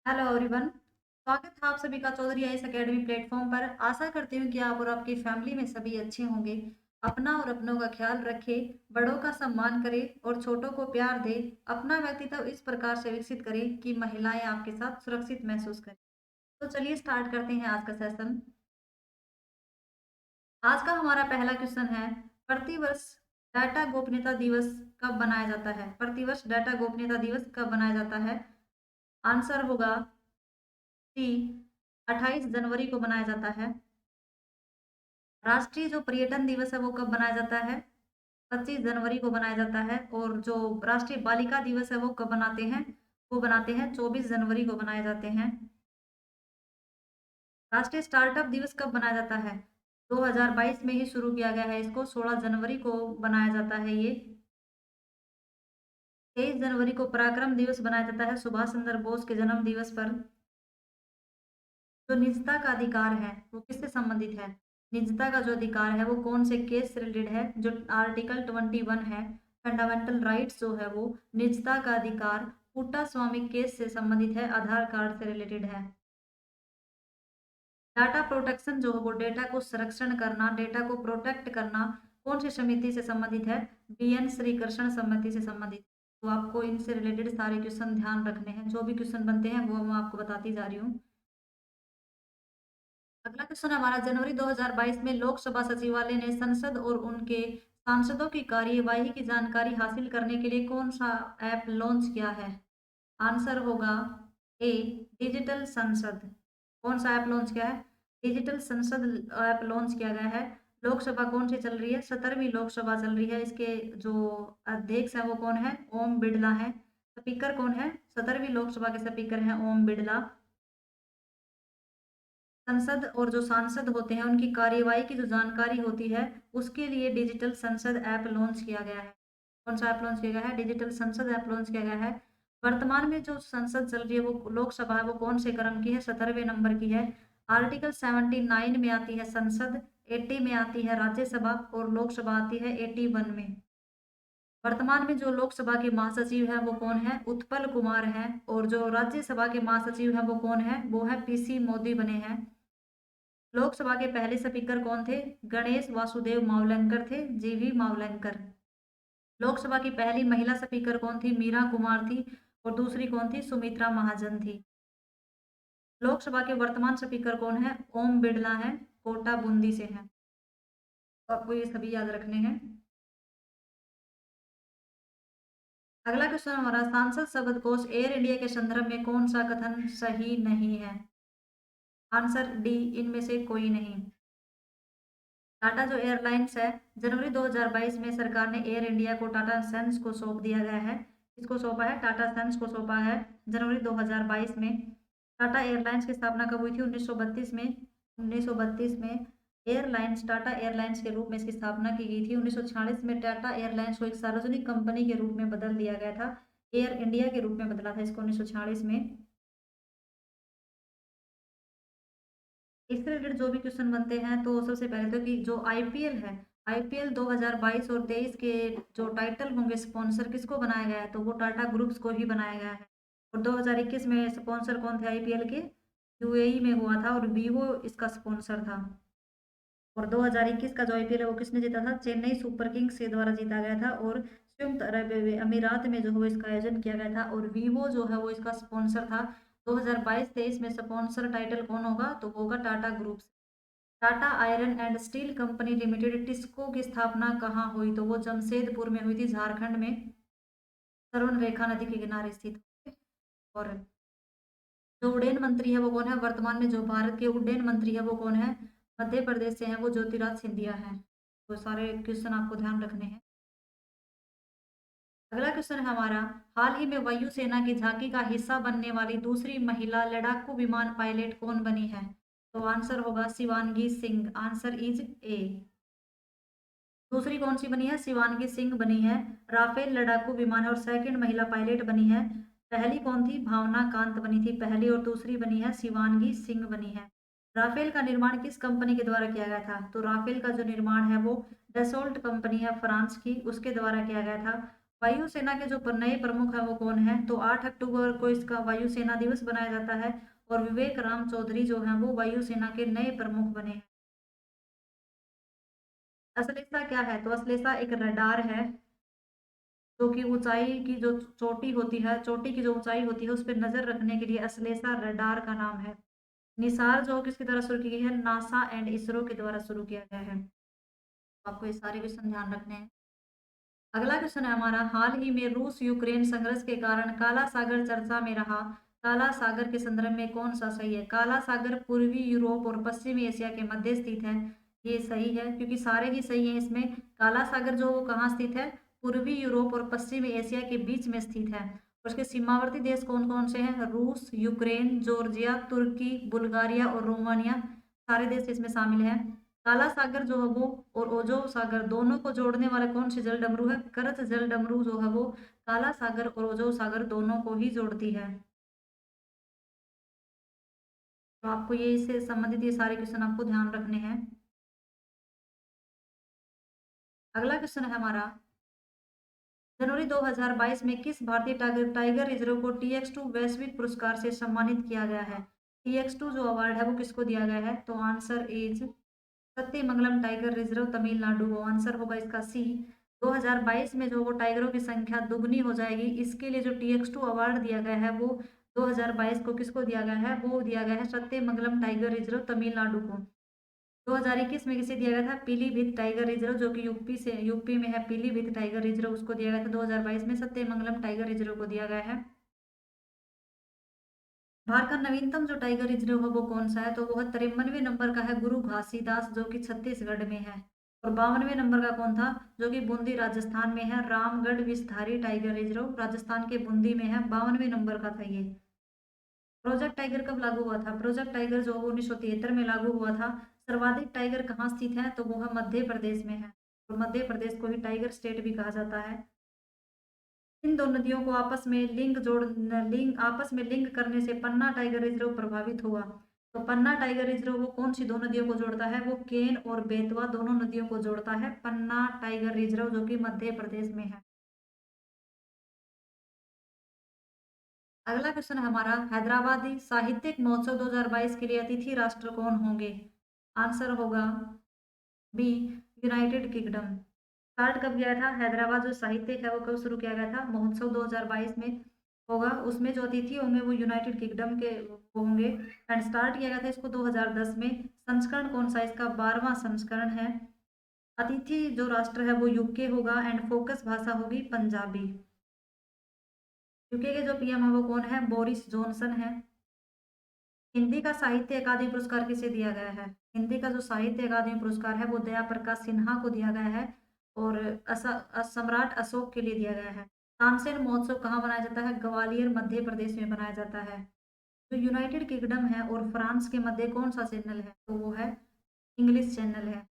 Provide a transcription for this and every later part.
Hello everyone. स्वागत है आप सभी का चौधरी आईएएस एकेडमी प्लेटफॉर्म पर। आशा करती हूँ कि आप और आपकी फैमिली में सभी अच्छे होंगे। अपना और अपनों का ख्याल रखें, बड़ों का सम्मान करें और छोटों को प्यार दें। अपना व्यक्तित्व इस प्रकार से विकसित करें कि महिलाएं आपके साथ सुरक्षित महसूस करें। तो चलिए स्टार्ट करते हैं आज का सेशन। आज का हमारा पहला क्वेश्चन है, प्रतिवर्ष डाटा गोपनीयता दिवस कब बनाया जाता है? प्रतिवर्ष डाटा गोपनीयता दिवस कब बनाया जाता है? आंसर होगा सी, 28 जनवरी को बनाया जाता है। राष्ट्रीय जो पर्यटन दिवस है वो कब बनाया जाता है? 25 जनवरी को बनाया जाता है। और जो राष्ट्रीय बालिका दिवस है वो कब बनाते हैं? वो बनाते हैं 24 जनवरी को बनाए जाते हैं। राष्ट्रीय स्टार्टअप दिवस कब बनाया जाता है? 2022 में ही शुरू किया गया है इसको, 16 जनवरी को बनाया जाता है ये। 23 जनवरी को पराक्रम दिवस बनाया जाता है सुभाष चंद्र बोस के जन्म दिवस पर। जो निजता का अधिकार है वो किससे संबंधित है? निजता का जो अधिकार है वो कौन से केस से रिलेटेड है? जो आर्टिकल 21 है, फंडामेंटल राइट्स जो है वो निजता का अधिकार पुट्टा स्वामी केस से संबंधित है, आधार कार्ड से रिलेटेड है। डाटा प्रोटेक्शन जो है वो डेटा को संरक्षण करना, डेटा को प्रोटेक्ट करना कौन सी समिति से संबंधित है? बीएन श्रीकृष्ण समिति से संबंधित। तो आपको इनसे रिलेटेड सारे क्वेश्चन ध्यान रखने हैं, जो भी क्वेश्चन बनते हैं वो मैं आपको बताती जा रही हूँ। अगला क्वेश्चन हमारा, जनवरी 2022 में लोकसभा सचिवालय ने संसद और उनके सांसदों की कार्यवाही की जानकारी हासिल करने के लिए कौन सा ऐप लॉन्च किया है? आंसर होगा ए, डिजिटल संसद। कौन सा ऐप लॉन्च किया है? डिजिटल संसद ऐप लॉन्च किया गया है। लोकसभा कौन सी चल रही है? 17वीं लोकसभा चल रही है। इसके जो अध्यक्ष है वो कौन है? ओम बिड़ला है। स्पीकर कौन है? 17वीं लोकसभा के स्पीकर हैं ओम बिड़ला। संसद और जो सांसद होते हैं उनकी कार्यवाही की जो जानकारी होती है उसके लिए डिजिटल संसद ऐप लॉन्च किया गया है। कौन सा ऐप लॉन्च किया गया है? डिजिटल संसद ऐप लॉन्च किया गया है। वर्तमान में जो संसद चल रही है वो लोकसभा है वो कौन से क्रम की है? 17वें नंबर की है। आर्टिकल 79 में आती है संसद, 80 में आती है राज्यसभा और लोकसभा आती है 81 में। वर्तमान में जो लोकसभा के महासचिव हैं वो कौन है? उत्पल कुमार हैं। और जो राज्यसभा के महासचिव हैं वो कौन है? वो है पीसी मोदी बने हैं। लोकसभा के पहले स्पीकर कौन थे? गणेश वासुदेव मावलंकर थे, जीवी मावलंकर। लोकसभा की पहली महिला स्पीकर कौन थी? मीरा कुमार थी। और दूसरी कौन थी? सुमित्रा महाजन थी। लोकसभा के वर्तमान स्पीकर कौन है? ओम बिड़ला हैं, कोटा बूंदी से हैं। तो आपको ये सभी याद रखने हैं। अगला क्वेश्चन हमारा, सांसद शब्दकोश एयर इंडिया के संदर्भ में कौन सा कथन सही नहीं है? आंसर डी, इनमें से कोई नहीं। टाटा जो एयरलाइंस है, जनवरी 2022 में सरकार ने एयर इंडिया को टाटा सन्स को सौंप दिया गया है। किसको सौंपा है? टाटा सन्स को सौंपा है जनवरी 2022 में। टाटा एयरलाइंस की स्थापना कब हुई थी? 1932 में। 1932 में एयरलाइंस टाटा एयरलाइंस के रूप में इसकी स्थापना की गई थी। 1946 में टाटा एयरलाइंस को एक सार्वजनिक कंपनी के रूप में बदल दिया गया था। एयर इंडिया के रूप में बदला था इसको 1946 में। इससे रिलेटेड जो भी क्वेश्चन बनते हैं तो सबसे पहले तो कि जो आईपीएल है, आईपीएल 2022 और 23 के जो टाइटल होंगे स्पॉन्सर किसको बनाया गया है? तो वो टाटा ग्रुप्स को ही बनाया गया है। और 2021 में स्पॉन्सर कौन थे आईपीएल के? यूएई में हुआ था और वीवो इसका स्पॉन्सर था। और 2021 का जो आईपीएल है वो किसने जीता था? चेन्नई सुपर किंग्स के द्वारा जीता गया था। और संयुक्त अरब अमीरात में जो है इसका आयोजन किया गया था और वीवो जो है वो इसका स्पॉन्सर था। 2022-23 में स्पॉन्सर टाइटल कौन होगा? तो होगा Tata group. Tata iron and steel company limited TISCO की स्थापना कहाँ हुई? तो वो जमशेदपुर में हुई थी, झारखंड में, तरुण रेखा नदी के किनारे स्थित। और जो उड्डयन मंत्री है वो कौन है? वर्तमान में जो भारत के उड्डयन मंत्री है वो कौन है? मध्य प्रदेश से हैं वो, ज्योतिराज सिंधिया हैं। तो सारे क्वेश्चन आपको ध्यान रखने हैं। अगला क्वेश्चन है हमारा, हाल ही में वायुसेना की झांकी का हिस्सा बनने वाली दूसरी महिला लड़ाकू विमान पायलट कौन बनी है? तो आंसर होगा Shivangi Singh. Answer is a. दूसरी कौन सी बनी है? शिवांगी सिंह बनी है। राफेल लड़ाकू विमान और सेकंड महिला पायलट बनी है। पहली कौन थी? भावना कांत बनी थी पहली, और दूसरी बनी है शिवांगी सिंह बनी है। राफेल का निर्माण किस कंपनी के द्वारा किया गया था? तो राफेल का जो निर्माण है वो डसोल्ट कंपनी है फ्रांस की, उसके द्वारा किया गया था। वायुसेना के जो नए प्रमुख है वो कौन है? तो 8 अक्टूबर को इसका वायुसेना दिवस बनाया जाता है और विवेक राम चौधरी जो है वो वायुसेना के नए प्रमुख बने हैं। अश्लेषा क्या है? तो अश्लेषा एक रडार है जो कि ऊंचाई की जो चोटी होती है, चोटी की जो ऊंचाई होती है उस पर नजर रखने के लिए अश्लेषा रडार का नाम है। निसार जो किसके द्वारा शुरू की गई है? नासा एंड इसरो के द्वारा शुरू किया गया है। तो आपको ये सारे क्वेश्चन ध्यान रखने हैं। अगला क्वेश्चन है हमारा, हाल ही में रूस यूक्रेन संघर्ष के कारण काला सागर चर्चा में रहा। काला सागर के संदर्भ में कौन सा सही है? काला सागर पूर्वी यूरोप और पश्चिमी एशिया के मध्य स्थित है। ये सही है क्योंकि सारे ही सही हैं इसमें। काला सागर जो वो कहाँ स्थित है? पूर्वी यूरोप और पश्चिमी एशिया के बीच में स्थित है। और उसके सीमावर्ती देश कौन कौन से हैं? रूस, यूक्रेन, जॉर्जिया, तुर्की, बुल्गारिया और रोमानिया, सारे देश इसमें शामिल हैं। काला सागर जो है वो और ओजो सागर दोनों को जोड़ने वाला कौन सी जल डमरू है? करच जल डमरू जो है वो काला सागर और ओजो सागर दोनों को ही जोड़ती है। तो आपको ये इससे संबंधित ये सारे क्वेश्चन आपको ध्यान रखने हैं। अगला क्वेश्चन है हमारा, जनवरी 2022 में किस भारतीय टाइगर टाइगर रिजर्व को TX2 वैश्विक पुरस्कार से सम्मानित किया गया है? TX2 जो अवार्ड है वो किसको दिया गया है? तो answer is Sathyamangalam tiger reserve Tamil Nadu, वो आंसर होगा इसका सी। 2022 में जो वो टाइगरों की संख्या दुगनी हो जाएगी, इसके लिए जो TX2 अवार्ड दिया गया है वो 2022 को किसको दिया गया है? वो दिया गया है सत्यमंगलम टाइगर रिजर्व तमिलनाडु को। 2021 में किसे दिया गया था? पीलीभीत टाइगर रिजर्व जो कि यूपी में है, पीलीभीत टाइगर रिजर्व उसको दिया गया था। 2022 में सत्यमंगलम टाइगर रिजर्व को दिया गया है। भारत का नवीनतम जो टाइगर रिजर्व है वो कौन सा है? तो वो है 53वें नंबर का है गुरु घासीदास जो कि छत्तीसगढ़ में है। और 52वें नंबर का कौन था? जो कि बूंदी राजस्थान में है, रामगढ़ विषधारी टाइगर रिजर्व राजस्थान के बूंदी में है, 52वें नंबर का था ये। प्रोजेक्ट टाइगर कब लागू हुआ था? प्रोजेक्ट टाइगर जो 1973 में लागू हुआ था। सर्वाधिक टाइगर कहाँ स्थित है? तो वो है मध्य प्रदेश में है। और मध्य प्रदेश को ही टाइगर स्टेट भी कहा जाता है। इन दो नदियों को आपस में लिंक करने से पन्ना टाइगर रिजर्व प्रभावित हुआ। तो पन्ना टाइगर रिजर्व वो कौन सी दो नदियों को जोड़ता है? वो केन और बेतवा दोनों नदियों को जोड़ता है पन्ना टाइगर रिजर्व जो कि मध्य प्रदेश में है। अगला क्वेश्चन है हमारा, हैदराबादी साहित्यिक महोत्सव 2022 के लिए अतिथि राष्ट्र कौन होंगे? आंसर होगा बी, यूनाइटेड किंगडम। स्टार्ट कब किया था? हैदराबाद जो साहित्यिक है वो कब शुरू किया गया था? महोत्सव 2022 में होगा। उसमें जो अतिथि होंगे वो यूनाइटेड किंगडम के वो होंगे। एंड स्टार्ट किया गया था इसको 2010 में। संस्करण कौन सा? इसका 12वां संस्करण है। अतिथि जो राष्ट्र है वो यूके होगा एंड फोकस भाषा होगी पंजाबी। यूके के जो PM है वो कौन है? बोरिस जॉनसन है। हिंदी का साहित्य अकादमी पुरस्कार किसे दिया गया है? हिंदी का जो साहित्य अकादमी पुरस्कार है वो दया प्रकाश सिन्हा को दिया गया है और सम्राट अशोक के लिए दिया गया है। तानसेन महोत्सव कहाँ मनाया जाता है? ग्वालियर मध्य प्रदेश में मनाया जाता है। जो यूनाइटेड किंगडम है और फ्रांस के मध्य कौन सा चैनल है? तो वो है इंग्लिश चैनल है।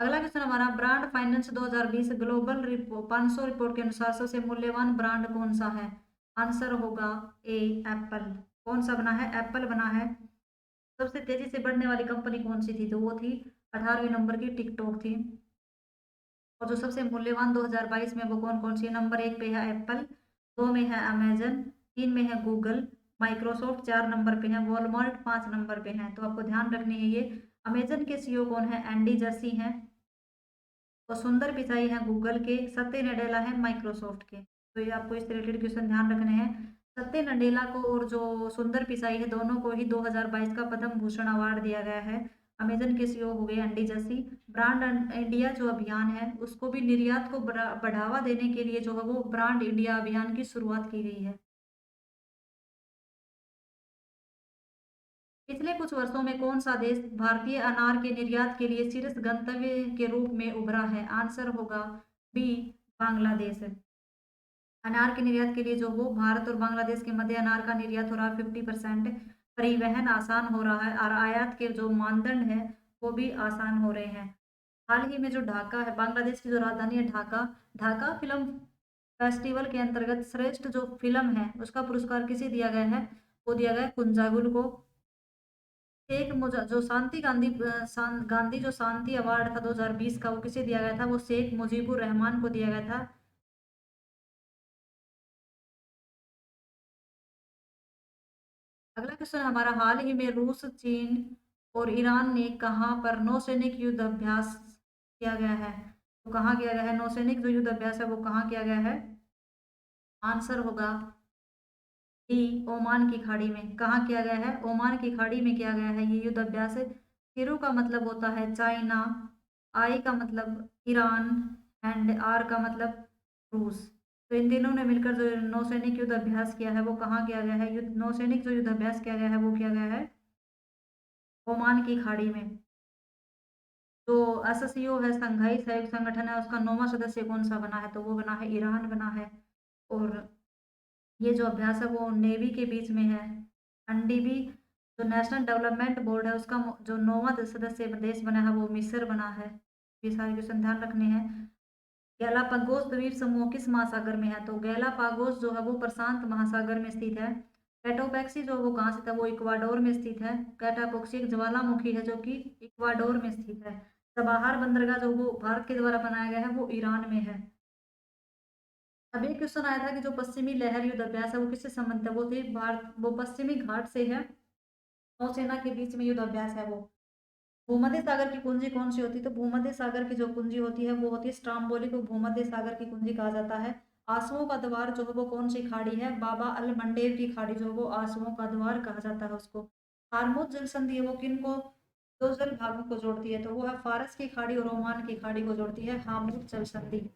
अगला क्वेश्चन हमारा, ब्रांड फाइनेंस 2020 ग्लोबल 500 रिपोर्ट के अनुसार सबसे मूल्यवान ब्रांड कौन सा है? आंसर होगा ए, एप्पल। कौन सा बना है? एप्पल बना है। सबसे तेजी से बढ़ने वाली कंपनी कौन सी थी? तो वो थी 18वें नंबर की टिकटॉक थी। और जो सबसे मूल्यवान 2022 में वो कौन कौन सी है? नंबर 1 पे है एप्पल, 2 में है अमेजन, 3 में है गूगल, माइक्रोसॉफ्ट 4 नंबर पे है, वॉलमार्ट 5 नंबर पे है। तो आपको ध्यान रखनी है ये। अमेजन के CEO कौन है? एंडी जर्सी हैं। और सुंदर पिचाई है गूगल के, सत्य नडेला है माइक्रोसॉफ्ट के। तो ये आपको इस रिलेटेड क्वेश्चन ध्यान रखने हैं। सत्य नडेला को और जो सुंदर पिचाई है दोनों को ही 2022 का पद्म भूषण अवार्ड दिया गया है। अमेजन के CEO हो गए एंडी जसी। ब्रांड इंडिया जो अभियान है उसको भी निर्यात को बढ़ावा देने के लिए जो है वो ब्रांड इंडिया अभियान की शुरुआत की गई है। पिछले कुछ वर्षों में कौन सा देश भारतीय अनार के निर्यात के लिए शीर्ष गंतव्य के रूप में उभरा है? आंसर होगा बी, बांग्लादेश। अनार के निर्यात के लिए जो वो भारत और बांग्लादेश के मध्य अनार का निर्यात हो रहा है 50%। परिवहन आसान हो रहा है और आयात के जो मानदंड है वो भी आसान हो रहे हैं। हाल ही में जो ढाका है, बांग्लादेश की जो राजधानी है ढाका, ढाका फिल्म फेस्टिवल के अंतर्गत श्रेष्ठ जो फिल्म है उसका पुरस्कार किसे दिया गया है? वो दिया गया है कुंजागुल को। जो शांति गांधी गांधी जो शांति अवार्ड था 2020 का, वो किसे दिया गया था? वो शेख मुजीबुर रहमान को दिया गया था। अगला क्वेश्चन हमारा, हाल ही में रूस, चीन और ईरान ने कहाँ पर नौसैनिक युद्ध अभ्यास किया गया है? तो कहाँ किया गया है नौसैनिक जो युद्ध अभ्यास है, वो कहाँ किया गया है? आंसर होगा डी, ओमान की खाड़ी में। कहाँ किया गया है? ओमान की खाड़ी में किया गया है ये युद्ध अभ्यास। किरु का मतलब होता है चाइना, आई का मतलब ईरान एंड आर का मतलब रूस। तो इन तीनों ने मिलकर जो नौसैनिक युद्ध अभ्यास किया है वो कहाँ किया गया है? युद्ध नौसैनिक जो युद्ध अभ्यास किया गया है वो किया गया है ओमान की खाड़ी में। जो एससीओ है, संघाई सहयोग संगठन है, उसका 9वां सदस्य कौन सा बना है? तो वो बना है ईरान बना है। और ये जो अभ्यास है वो नेवी के बीच में है। एनडीबी जो नेशनल डेवलपमेंट बोर्ड है उसका जो 9वां सदस्य देश बना है वो मिस्र बना है। ये सारे क्वेश्चन ध्यान रखने हैं। गैलापागोस द्वीप समूह किस महासागर में है? तो गैलापागोस जो है वो प्रशांत महासागर में स्थित है। कैटोपैक्सी जो वो कहाँ स्थित है? वो इक्वाडोर में स्थित है। कैटापोक्सी एक ज्वालामुखी है जो कि इक्वाडोर में स्थित है। चबाहार बंदरगाह जो वो भारत के द्वारा बनाया गया है वो ईरान में है। अब एक क्वेश्चन आया था कि जो पश्चिमी लहर युद्ध अभ्यास है वो किससे संबंधित है? वो थी भारत, वो पश्चिमी घाट से है। नौसेना के बीच में युद्ध अभ्यास है वो। भूमध्य सागर की कुंजी कौन सी होती है? तो भूमध्य सागर की जो कुंजी होती है वो होती है स्ट्राम्बोली को भूमध्य सागर की कुंजी कहा जाता है। आंसुओं का द्वार जो है वो कौन सी खाड़ी है? बाबा अल मंडेव की खाड़ी जो है वो आंसुओं का द्वार कहा जाता है उसको। हार्मुज जल संधि है वो किन को, दो जल भागों को जोड़ती है? तो वो है फारस की खाड़ी और ओमान की खाड़ी को जोड़ती है हार्मुज जल संधि।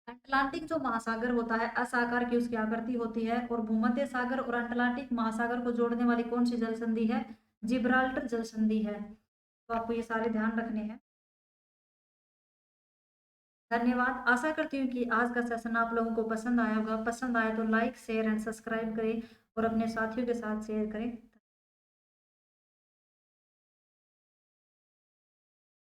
अटलांटिक जो महासागर होता है एस आकार की उसकी आकृति होती है, और भूमध्य सागर और अटलांटिक महासागर को जोड़ने वाली कौन सी जल संधि है? जिब्राल्टर जल संधि है। तो आपको ये सारे ध्यान रखने हैं। धन्यवाद। आशा करती हूँ कि आज का सेशन आप लोगों को पसंद आया होगा। पसंद आया तो लाइक शेयर एंड सब्सक्राइब करें और अपने साथियों के साथ शेयर करें।